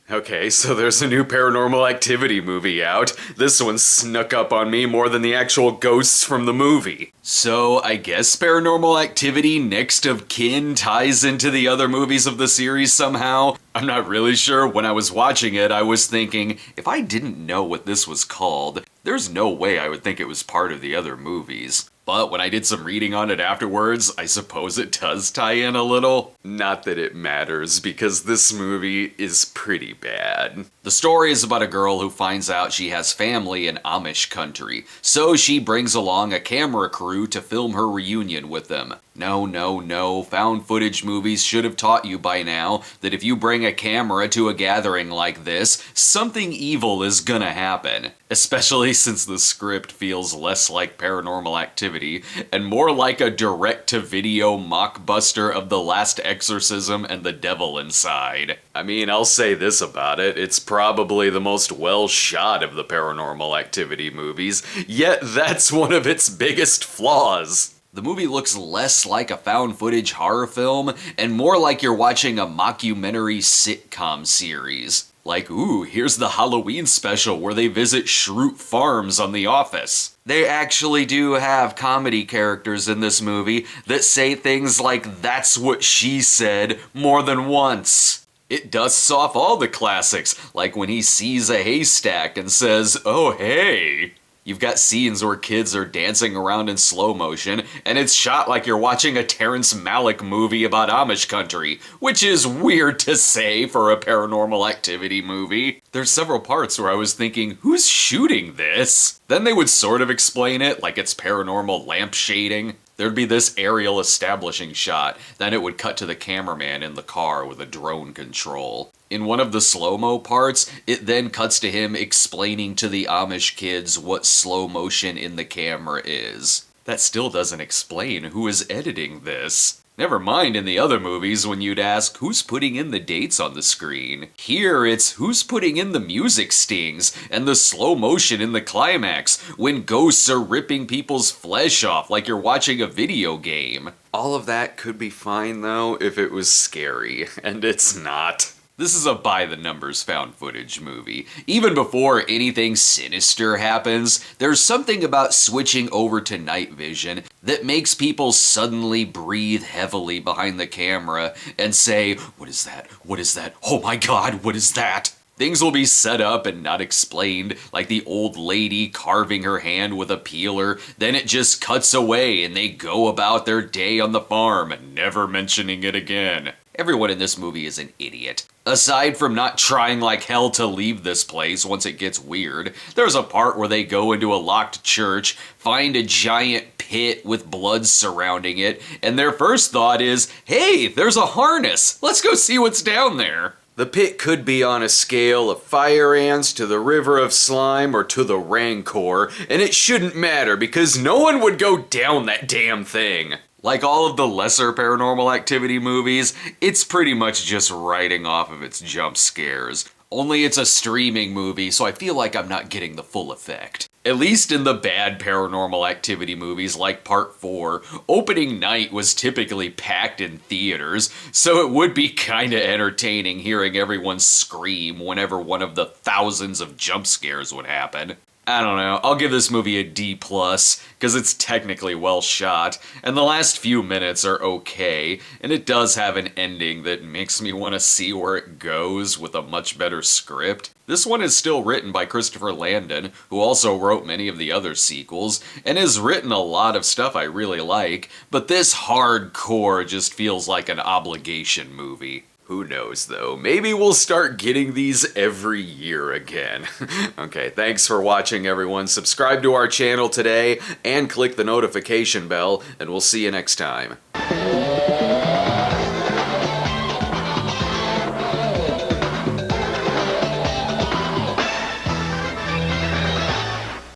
Okay, so there's a new Paranormal Activity movie out. This one snuck up on me more than the actual ghosts from the movie. So I guess Paranormal Activity Next of Kin ties into the other movies of the series somehow. I'm not really sure. When I was watching it, I was thinking, if I didn't know what this was called, there's no way I would think it was part of the other movies. But when I did some reading on it afterwards, I suppose it does tie in a little. Not that it matters, because this movie is pretty bad. The story is about a girl who finds out she has family in Amish country, so she brings along a camera crew to film her reunion with them. No, found footage movies should have taught you by now that if you bring a camera to a gathering like this, something evil is gonna happen. Especially since the script feels less like Paranormal Activity and more like a direct-to-video mockbuster of The Last Exorcism and The Devil Inside. I mean, I'll say this about it, it's probably the most well-shot of the Paranormal Activity movies, yet that's one of its biggest flaws. The movie looks less like a found-footage horror film and more like you're watching a mockumentary sitcom series. Like, ooh, here's the Halloween special where they visit Schrute Farms on The Office. They actually do have comedy characters in this movie that say things like, "That's what she said," more than once. It dusts off all the classics, like when he sees a haystack and says, "Oh, hey." You've got scenes where kids are dancing around in slow motion, and it's shot like you're watching a Terrence Malick movie about Amish country, which is weird to say for a Paranormal Activity movie. There's several parts where I was thinking, who's shooting this? Then they would sort of explain it, like it's paranormal lamp shading. There'd be this aerial establishing shot, then it would cut to the cameraman in the car with a drone control. In one of the slow-mo parts, it then cuts to him explaining to the Amish kids what slow motion in the camera is. That still doesn't explain who is editing this. Never mind in the other movies when you'd ask, who's putting in the dates on the screen? Here it's, who's putting in the music stings and the slow motion in the climax when ghosts are ripping people's flesh off like you're watching a video game. All of that could be fine though if it was scary, and it's not. This is a by-the-numbers found footage movie. Even before anything sinister happens, there's something about switching over to night vision that makes people suddenly breathe heavily behind the camera and say, "What is that? What is that? Oh my god, what is that?" Things will be set up and not explained, like the old lady carving her hand with a peeler, then it just cuts away and they go about their day on the farm, never mentioning it again. Everyone in this movie is an idiot. Aside from not trying like hell to leave this place once it gets weird, there's a part where they go into a locked church, find a giant pit with blood surrounding it, and their first thought is, hey, there's a harness, let's go see what's down there. The pit could be on a scale of fire ants to the river of slime or to the rancor, and it shouldn't matter because no one would go down that damn thing. Like all of the lesser Paranormal Activity movies, it's pretty much just writing off of its jump scares. Only it's a streaming movie, so I feel like I'm not getting the full effect. At least in the bad Paranormal Activity movies like Part 4, opening night was typically packed in theaters, so it would be kinda entertaining hearing everyone scream whenever one of the thousands of jump scares would happen. I don't know, I'll give this movie a D+, because it's technically well shot, and the last few minutes are okay, and it does have an ending that makes me want to see where it goes with a much better script. This one is still written by Christopher Landon, who also wrote many of the other sequels, and has written a lot of stuff I really like, but this hardcore just feels like an obligation movie. Who knows though, maybe we'll start getting these every year again. Okay, thanks for watching everyone, subscribe to our channel today, and click the notification bell, and we'll see you next time.